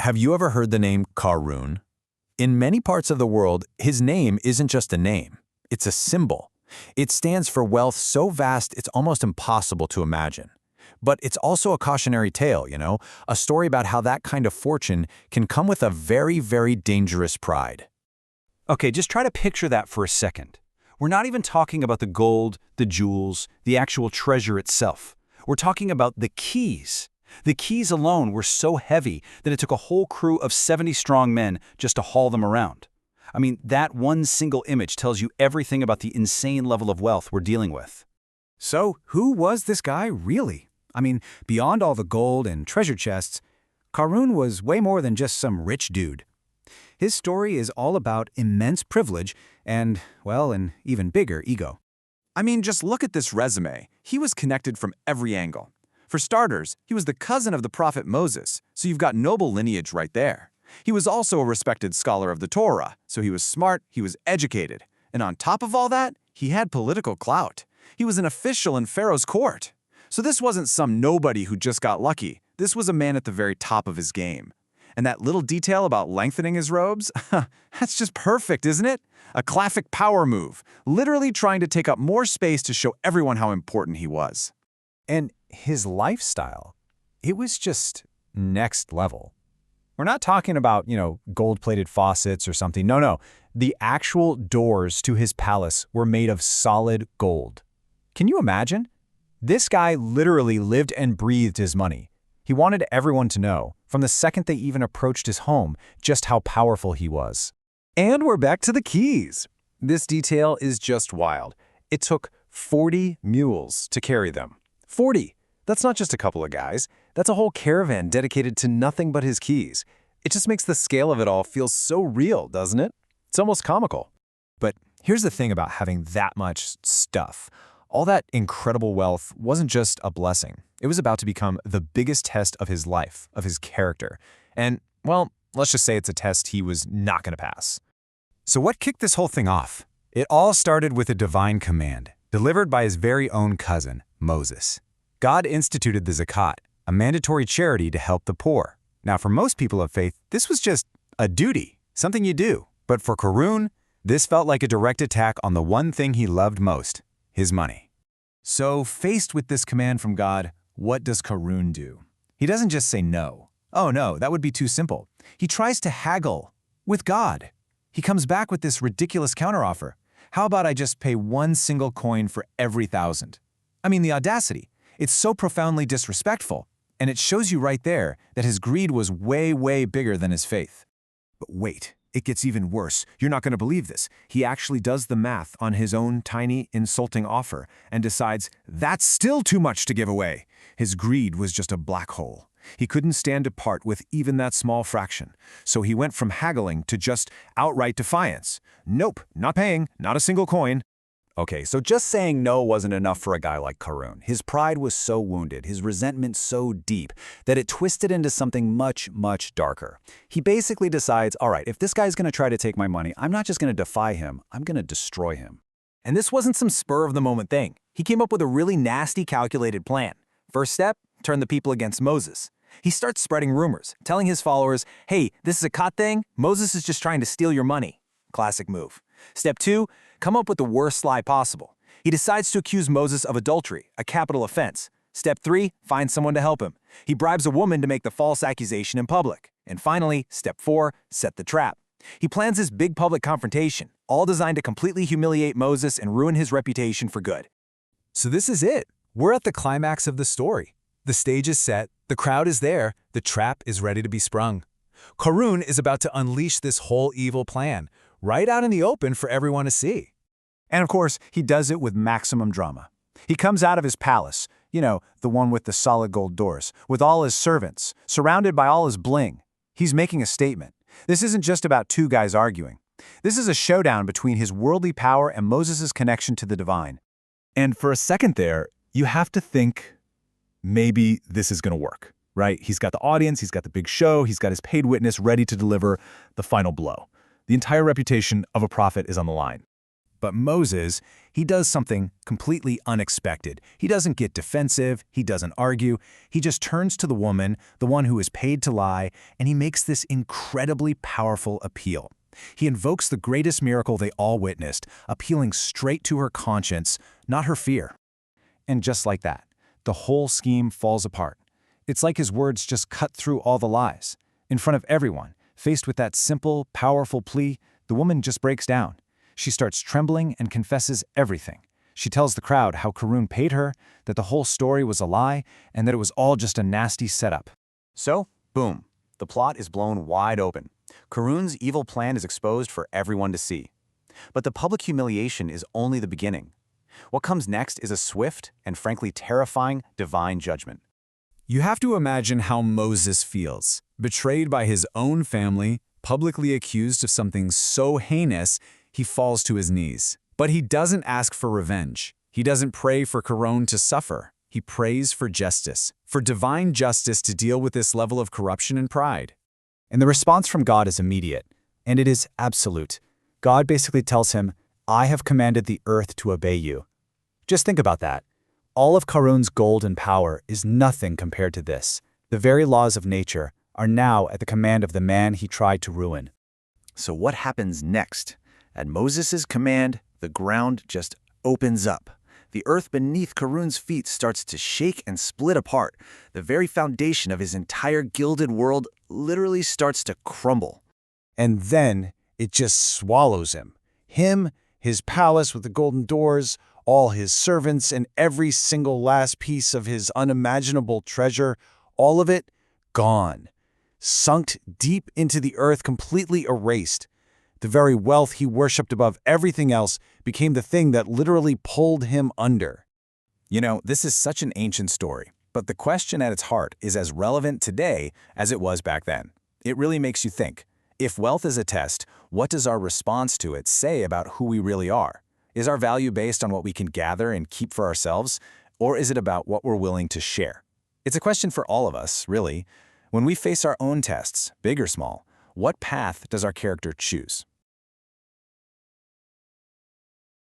Have you ever heard the name Qarun? In many parts of the world, his name isn't just a name. It's a symbol. It stands for wealth so vast it's almost impossible to imagine. But it's also a cautionary tale, a story about how that kind of fortune can come with a very, very dangerous pride. Okay, just try to picture that for a second. We're not even talking about the gold, the jewels, the actual treasure itself. We're talking about the keys. The keys alone were so heavy that it took a whole crew of 70 strong men just to haul them around. I mean, that one single image tells you everything about the insane level of wealth we're dealing with. So, who was this guy really? I mean, beyond all the gold and treasure chests, Qarun was way more than just some rich dude. His story is all about immense privilege and, well, an even bigger ego. I mean, just look at this resume. He was connected from every angle. For starters, he was the cousin of the prophet Moses, so you've got noble lineage right there. He was also a respected scholar of the Torah, so he was smart, he was educated. And on top of all that, he had political clout. He was an official in Pharaoh's court. So this wasn't some nobody who just got lucky. This was a man at the very top of his game. And that little detail about lengthening his robes, that's just perfect, isn't it? A classic power move, literally trying to take up more space to show everyone how important he was. And his lifestyle, it was just next level. We're not talking about, gold-plated faucets or something. No. The actual doors to his palace were made of solid gold. Can you imagine? This guy literally lived and breathed his money. He wanted everyone to know, from the second they even approached his home, just how powerful he was. And we're back to the keys. This detail is just wild. It took 40 mules to carry them. 40! That's not just a couple of guys. That's a whole caravan dedicated to nothing but his keys. It just makes the scale of it all feel so real, doesn't it? It's almost comical. But here's the thing about having that much stuff. All that incredible wealth wasn't just a blessing. It was about to become the biggest test of his life, of his character. And, well, let's just say it's a test he was not going to pass. So what kicked this whole thing off? It all started with a divine command, delivered by his very own cousin, Moses. God instituted the zakat, a mandatory charity to help the poor. Now, for most people of faith, this was just a duty, something you do. But for Qarun, this felt like a direct attack on the one thing he loved most, his money. So, faced with this command from God, what does Qarun do? He doesn't just say no. Oh no, that would be too simple. He tries to haggle with God. He comes back with this ridiculous counteroffer. How about I just pay one single coin for every 1,000? I mean, the audacity. It's so profoundly disrespectful, and it shows you right there that his greed was way, way bigger than his faith. But wait, it gets even worse. You're not going to believe this. He actually does the math on his own tiny, insulting offer and decides that's still too much to give away. His greed was just a black hole. He couldn't stand to part with even that small fraction. So he went from haggling to just outright defiance. Nope, not paying, not a single coin. Okay, so just saying no wasn't enough for a guy like Qarun. His pride was so wounded, his resentment so deep, that it twisted into something much, much darker. He basically decides, all right, if this guy's going to try to take my money, I'm not just going to defy him, I'm going to destroy him. And this wasn't some spur-of-the-moment thing. He came up with a really nasty, calculated plan. First step, turn the people against Moses. He starts spreading rumors, telling his followers, hey, this is a cut thing, Moses is just trying to steal your money. Classic move. Step 2, come up with the worst lie possible. He decides to accuse Moses of adultery, a capital offense. Step 3, find someone to help him. He bribes a woman to make the false accusation in public. And finally, step 4, set the trap. He plans this big public confrontation, all designed to completely humiliate Moses and ruin his reputation for good. So this is it. We're at the climax of the story. The stage is set, the crowd is there, the trap is ready to be sprung. Qarun is about to unleash this whole evil plan, right out in the open for everyone to see. And of course, he does it with maximum drama. He comes out of his palace, the one with the solid gold doors, with all his servants, surrounded by all his bling. He's making a statement. This isn't just about two guys arguing. This is a showdown between his worldly power and Moses' connection to the divine. And for a second there, you have to think, maybe this is going to work, right? He's got the audience, he's got the big show, he's got his paid witness ready to deliver the final blow. The entire reputation of a prophet is on the line. But Moses, he does something completely unexpected. He doesn't get defensive, he doesn't argue, he just turns to the woman, the one who is paid to lie, and he makes this incredibly powerful appeal. He invokes the greatest miracle they all witnessed, appealing straight to her conscience, not her fear. And just like that, the whole scheme falls apart. It's like his words just cut through all the lies. In front of everyone, faced with that simple, powerful plea, the woman just breaks down. She starts trembling and confesses everything. She tells the crowd how Qarun paid her, that the whole story was a lie, and that it was all just a nasty setup. So, boom, the plot is blown wide open. Qarun's evil plan is exposed for everyone to see. But the public humiliation is only the beginning. What comes next is a swift and frankly terrifying divine judgment. You have to imagine how Moses feels, betrayed by his own family, publicly accused of something so heinous, he falls to his knees. But he doesn't ask for revenge. He doesn't pray for Qarun to suffer. He prays for justice, for divine justice to deal with this level of corruption and pride. And the response from God is immediate, and it is absolute. God basically tells him, I have commanded the earth to obey you. Just think about that. All of Qarun's gold and power is nothing compared to this. The very laws of nature are now at the command of the man he tried to ruin. So what happens next? At Moses' command, the ground just opens up. The earth beneath Qarun's feet starts to shake and split apart. The very foundation of his entire gilded world literally starts to crumble. And then it just swallows him. Him, his palace with the golden doors, all his servants, and every single last piece of his unimaginable treasure, all of it gone. Sunk deep into the earth, completely erased. The very wealth he worshipped above everything else became the thing that literally pulled him under. You know, this is such an ancient story, but the question at its heart is as relevant today as it was back then. It really makes you think. If wealth is a test, what does our response to it say about who we really are? Is our value based on what we can gather and keep for ourselves, or is it about what we're willing to share? It's a question for all of us, really. When we face our own tests, big or small, what path does our character choose?